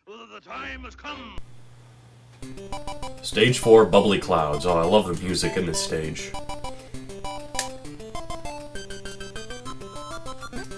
The time has come. Stage 4, Bubbly Clouds. Oh, I love the music in this stage.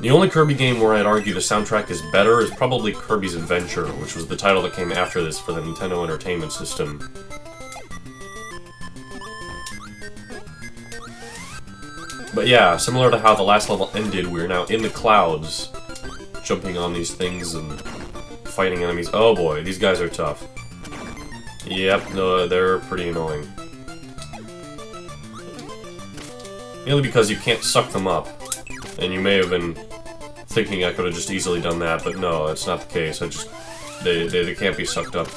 The only Kirby game where I'd argue the soundtrack is better is probably Kirby's Adventure, which was the title that came after this for the Nintendo Entertainment System. But yeah, similar to how the last level ended, we're now in the clouds, jumping on these things and fighting enemies. Oh boy, these guys are tough. Yep, no, they're pretty annoying. Mainly because you can't suck them up. And you may have been thinking I could have just easily done that, but no, that's not the case. They can't be sucked up.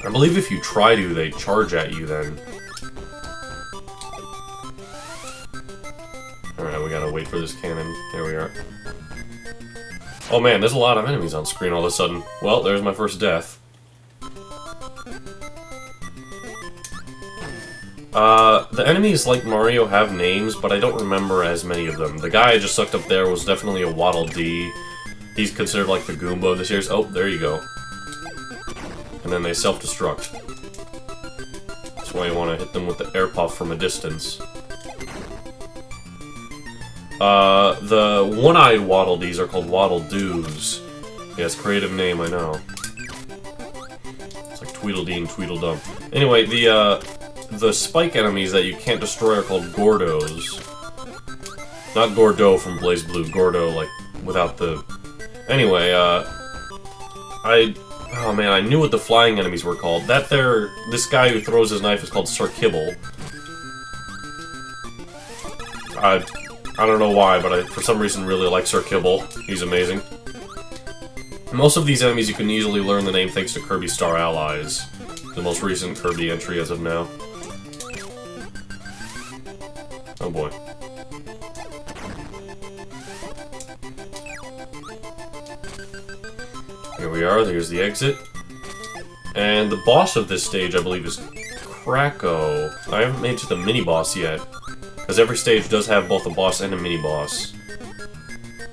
I believe if you try to, they charge at you then. Alright, we gotta wait for this cannon. There we are. Oh man, there's a lot of enemies on screen all of a sudden. Well, there's my first death. The enemies, like Mario, have names, but I don't remember as many of them. The guy I just sucked up there was definitely a Waddle Dee. He's considered like the Goomba of the series. Oh, there you go. And then they self-destruct. That's why you want to hit them with the air puff from a distance. The one-eyed Waddle Dees are called Waddle Doos. Yes, creative name, I know. It's like Tweedledee and Tweedledum. Anyway, the spike enemies that you can't destroy are called Gordos. Not Gordo from BlazBlue, Gordo, like, without the... Anyway, oh man, I knew what the flying enemies were called. This guy who throws his knife is called Sir Kibble. I don't know why, but I, for some reason, really like Sir Kibble. He's amazing. Most of these enemies you can easily learn the name thanks to Kirby Star Allies, the most recent Kirby entry as of now. Oh boy. Here we are, there's the exit. And the boss of this stage, I believe, is Kracko. I haven't made it to the mini-boss yet, because every stage does have both a boss and a mini-boss.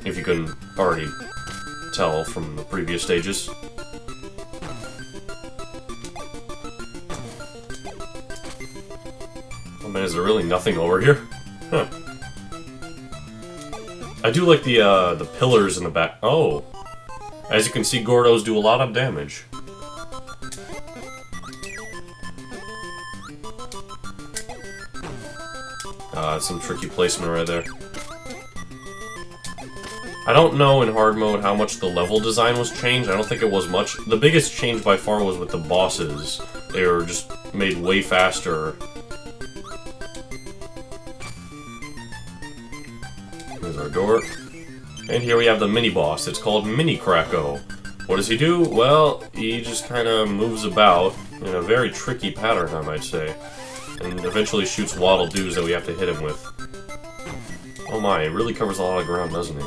If you couldn't already tell from the previous stages. Oh man, is there really nothing over here? Huh. I do like the pillars in the back. Oh! As you can see, Gordos do a lot of damage. Some tricky placement right there. I don't know in hard mode how much the level design was changed. I don't think it was much. The biggest change by far was with the bosses. They were just made way faster. There's our door. And here we have the mini-boss. It's called Mini Kracko. What does he do? Well, he just kind of moves about in a very tricky pattern, I might say. And eventually shoots Waddle Doos that we have to hit him with. Oh my, it really covers a lot of ground, doesn't he?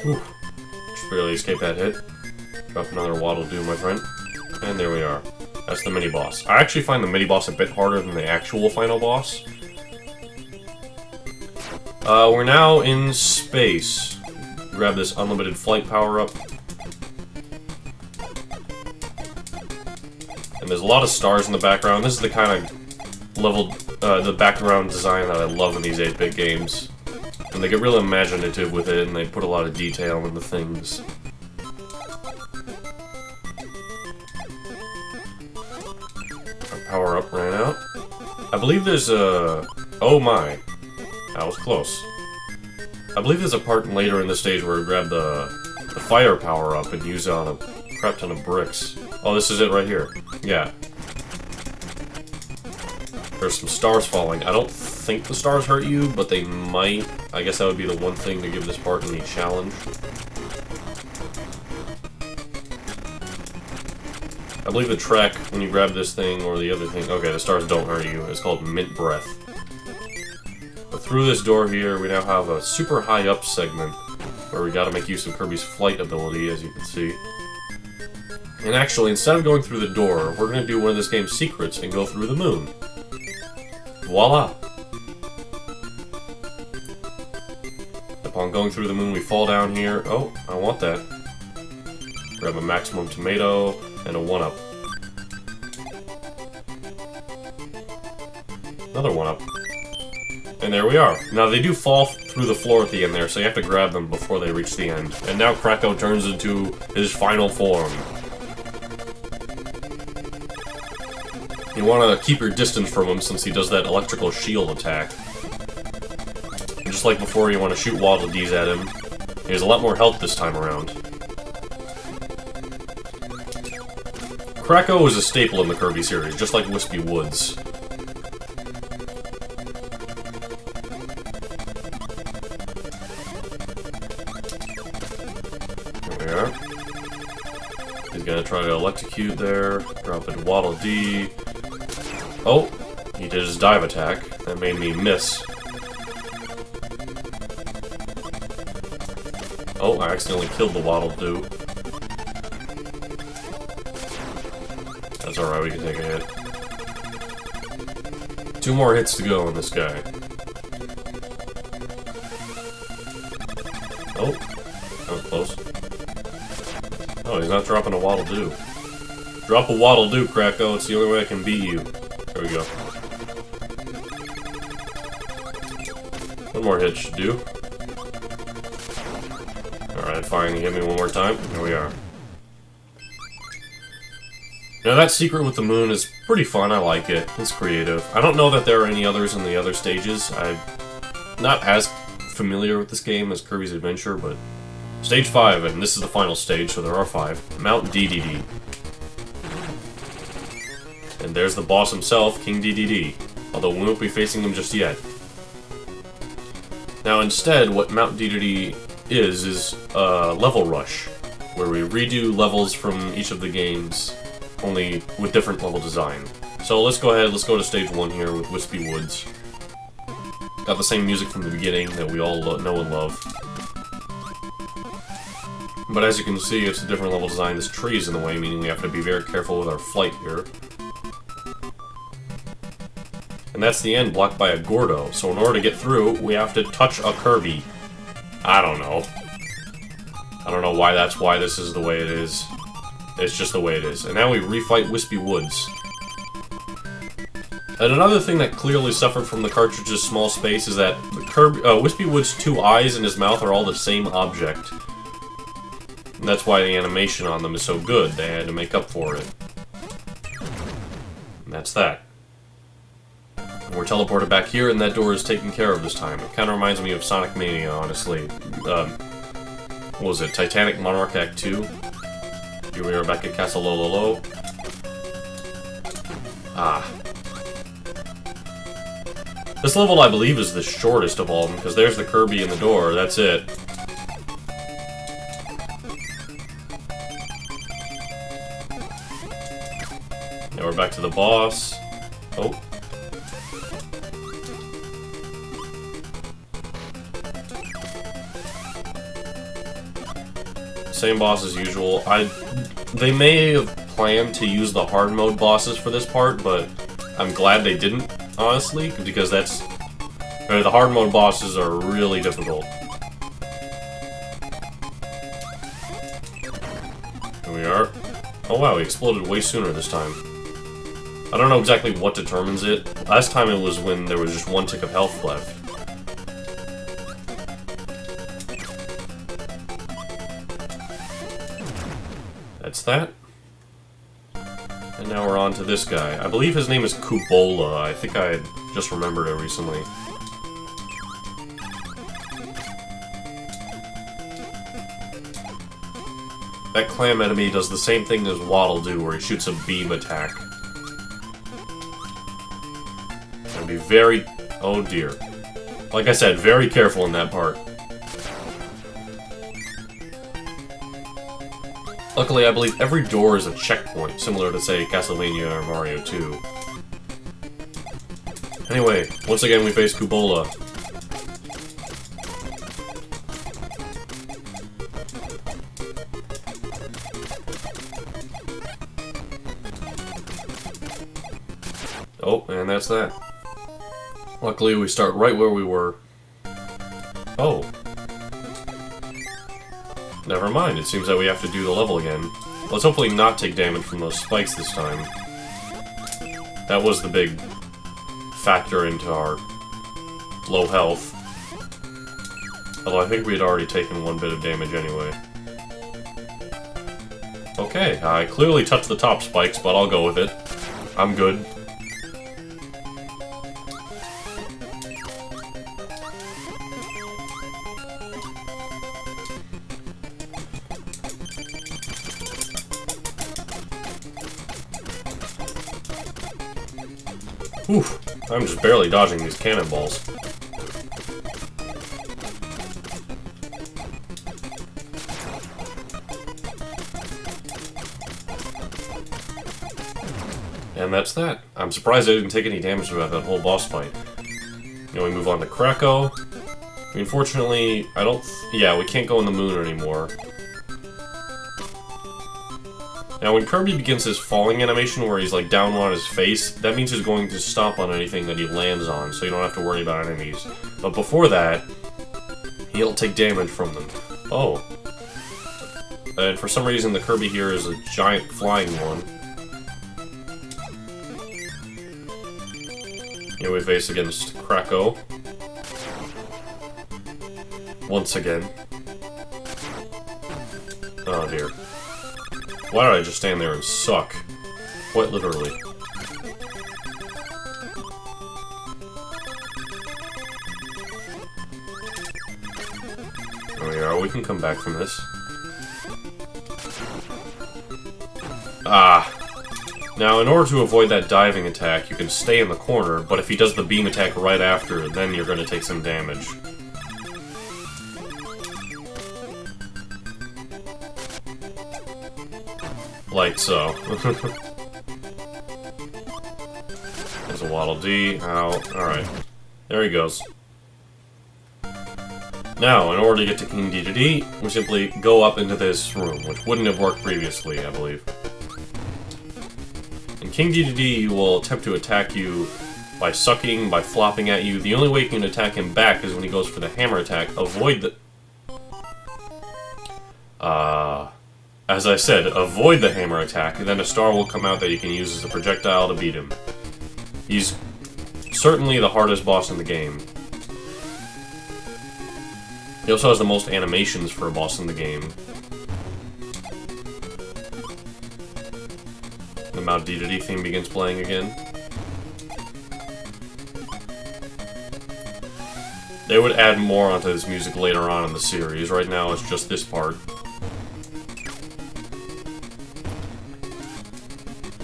Whew. Just barely escaped that hit. Drop another Waddle Doo, my friend. And there we are. That's the mini-boss. I actually find the mini-boss a bit harder than the actual final boss. We're now in space. Grab this unlimited flight power-up. And there's a lot of stars in the background. This is the kind of level, the background design that I love in these 8-bit games. And they get real imaginative with it, and they put a lot of detail into things. Our power-up ran out. I believe there's a... Oh my. That was close. I believe there's a part later in the stage where we grab the fire power-up and use it on a crap ton of bricks. Oh, this is it right here. Yeah. There's some stars falling. I don't think the stars hurt you, but they might. I guess that would be the one thing to give this part any challenge. I believe the track, when you grab this thing or the other thing... Okay, the stars don't hurt you. It's called Mint Breath. But through this door here, we now have a super high up segment where we gotta make use of Kirby's flight ability, as you can see. And actually, instead of going through the door, we're gonna do one of this game's secrets and go through the moon. Voila! Upon going through the moon, we fall down here. Oh, I want that. Grab a maximum tomato and a 1-up. Another 1-up. And there we are. Now, they do fall through the floor at the end there, so you have to grab them before they reach the end. And now Kracko turns into his final form. You want to keep your distance from him since he does that electrical shield attack. And just like before, you want to shoot Waddle Dees at him. He has a lot more health this time around. Kracko is a staple in the Kirby series, just like Wispy Woods. There. He's gonna try to electrocute there, drop in Waddle Dee. Oh, he did his dive attack. That made me miss. Oh, I accidentally killed the Waddle Doo. That's alright, we can take a hit. 2 more hits to go on this guy. Oh, that was close. Oh, he's not dropping a Waddle Doo. Drop a Waddle Doo, Kracko. It's the only way I can beat you. There we go. 1 more hit should do. Alright, fine. He hit me 1 more time. Here we are. Now, that secret with the moon is pretty fun. I like it. It's creative. I don't know that there are any others in the other stages. I'm not as familiar with this game as Kirby's Adventure, but... Stage 5, and this is the final stage, so there are 5. Mount Dedede. And there's the boss himself, King Dedede. Although we won't be facing him just yet. Now instead, what Mount Dedede is a level rush, where we redo levels from each of the games, only with different level design. So let's go ahead, let's go to stage 1 here with Wispy Woods. Got the same music from the beginning that we all know and love. But as you can see, it's a different level design. This tree is in the way, meaning we have to be very careful with our flight here. And that's the end, blocked by a Gordo. So in order to get through, we have to touch a Kirby. I don't know. I don't know why this is the way it is. It's just the way it is. And now we refight Wispy Woods. And another thing that clearly suffered from the cartridge's small space is that the Wispy Woods' 2 eyes and his mouth are all the same object. And that's why the animation on them is so good. They had to make up for it. And that's that. And we're teleported back here, and that door is taken care of this time. It kind of reminds me of Sonic Mania, honestly. What was it? Titanic Monarch Act 2? Here we are back at Castle Lololo. Ah. This level, I believe, is the shortest of all of them, because there's the Kirby in the door. That's it. Now we're back to the boss. Oh. Same boss as usual. They may have planned to use the hard mode bosses for this part, but I'm glad they didn't, honestly, because the hard mode bosses are really difficult. Here we are. Oh wow, he exploded way sooner this time. I don't know exactly what determines it. Last time it was when there was just 1 tick of health left. That's that. And now we're on to this guy. I believe his name is Kubola. I think I just remembered it recently. That clam enemy does the same thing as Waddle Doo, where he shoots a beam attack. And be very... oh dear. Like I said, very careful in that part. Luckily, I believe every door is a checkpoint, similar to, say, Castlevania or Mario 2. Anyway, once again we face Kubola. Oh, and that's that. Luckily, we start right where we were. Oh. Never mind, it seems that we have to do the level again. Let's hopefully not take damage from those spikes this time. That was the big factor into our low health. Although I think we had already taken one bit of damage anyway. Okay, I clearly touched the top spikes, but I'll go with it. I'm good. Oof, I'm just barely dodging these cannonballs. And that's that. I'm surprised I didn't take any damage throughout that whole boss fight. Now we move on to Krakow. Unfortunately, yeah, we can't go in the moon anymore. Now, when Kirby begins his falling animation, where he's like down on his face, that means he's going to stomp on anything that he lands on, so you don't have to worry about enemies. But before that, he'll take damage from them. Oh. And for some reason, the Kirby here is a giant flying one. Here we face against Krakow. Once again. Oh dear. Why did I just stand there and suck? Quite literally. There we are, we can come back from this. Ah. Now, in order to avoid that diving attack, you can stay in the corner, but if he does the beam attack right after, then you're going to take some damage. Like so. There's a Waddle Dee. Ow. Alright. There he goes. Now, in order to get to King Dedede, we simply go up into this room, which wouldn't have worked previously, I believe. In King Dedede, he will attempt to attack you by sucking, by flopping at you. The only way you can attack him back is when he goes for the hammer attack. Avoid the... As I said, avoid the hammer attack, and then a star will come out that you can use as a projectile to beat him. He's certainly the hardest boss in the game. He also has the most animations for a boss in the game. The Mount Dedede theme begins playing again. They would add more onto this music later on in the series. Right now it's just this part.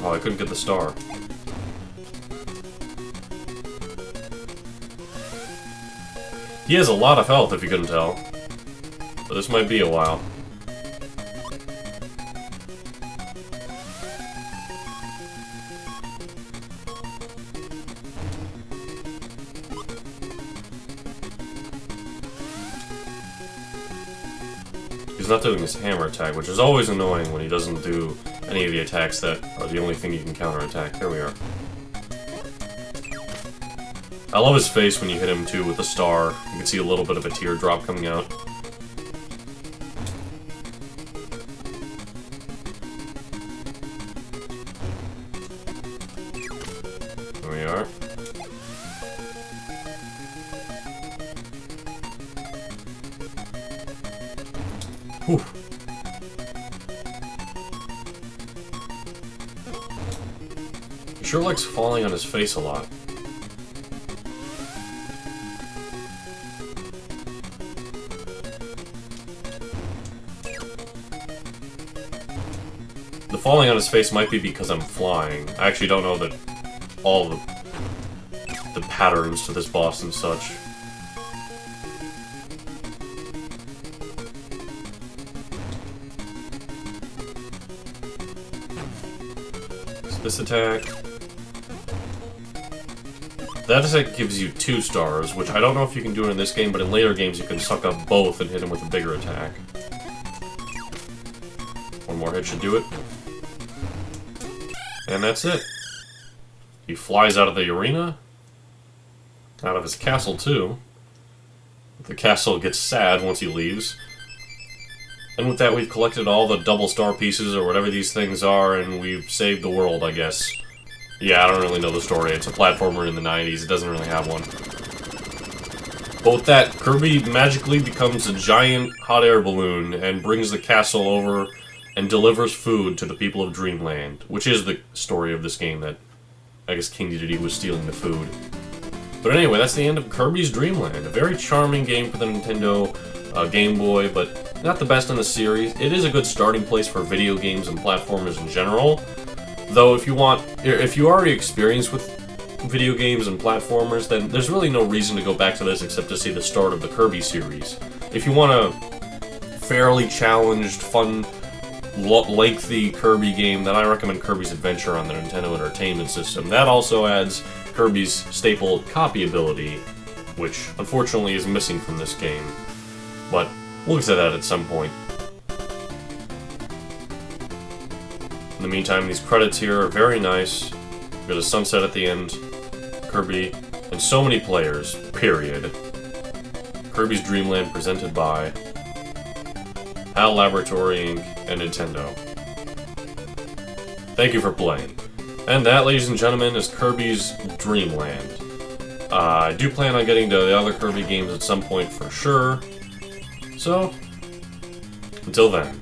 Oh, I couldn't get the star. He has a lot of health, if you couldn't tell. But this might be a while. He's not doing his hammer attack, which is always annoying when he doesn't do any of the attacks that are the only thing you can counterattack. There we are. I love his face when you hit him, too, with the star. You can see a little bit of a teardrop coming out. There we are. Whew. He sure likes falling on his face a lot. The falling on his face might be because I'm flying. I actually don't know that all the patterns to this boss and such. So this attack. That attack gives you 2 stars, which I don't know if you can do it in this game, but in later games you can suck up both and hit him with a bigger attack. One more hit should do it. And that's it. He flies out of the arena. Out of his castle, too. The castle gets sad once he leaves. And with that, we've collected all the double star pieces, or whatever these things are, and we've saved the world, I guess. Yeah, I don't really know the story. It's a platformer in the 90s. It doesn't really have one. But with that, Kirby magically becomes a giant hot air balloon and brings the castle over and delivers food to the people of Dreamland, which is the story of this game, that I guess King Dedede was stealing the food. But anyway, that's the end of Kirby's Dream Land. A very charming game for the Nintendo Game Boy, but not the best in the series. It is a good starting place for video games and platformers in general. Though if you already experienced with video games and platformers, then there's really no reason to go back to this except to see the start of the Kirby series. If you want a fairly challenged, fun, lengthy Kirby game, then I recommend Kirby's Adventure on the Nintendo Entertainment System. That also adds Kirby's staple copy ability, which unfortunately is missing from this game. But we'll get to that at some point. In the meantime, these credits here are very nice. We've got a sunset at the end, Kirby, and so many players, period. Kirby's Dream Land presented by HAL Laboratory Inc. and Nintendo. Thank you for playing. And that, ladies and gentlemen, is Kirby's Dream Land. I do plan on getting to the other Kirby games at some point for sure. So, until then.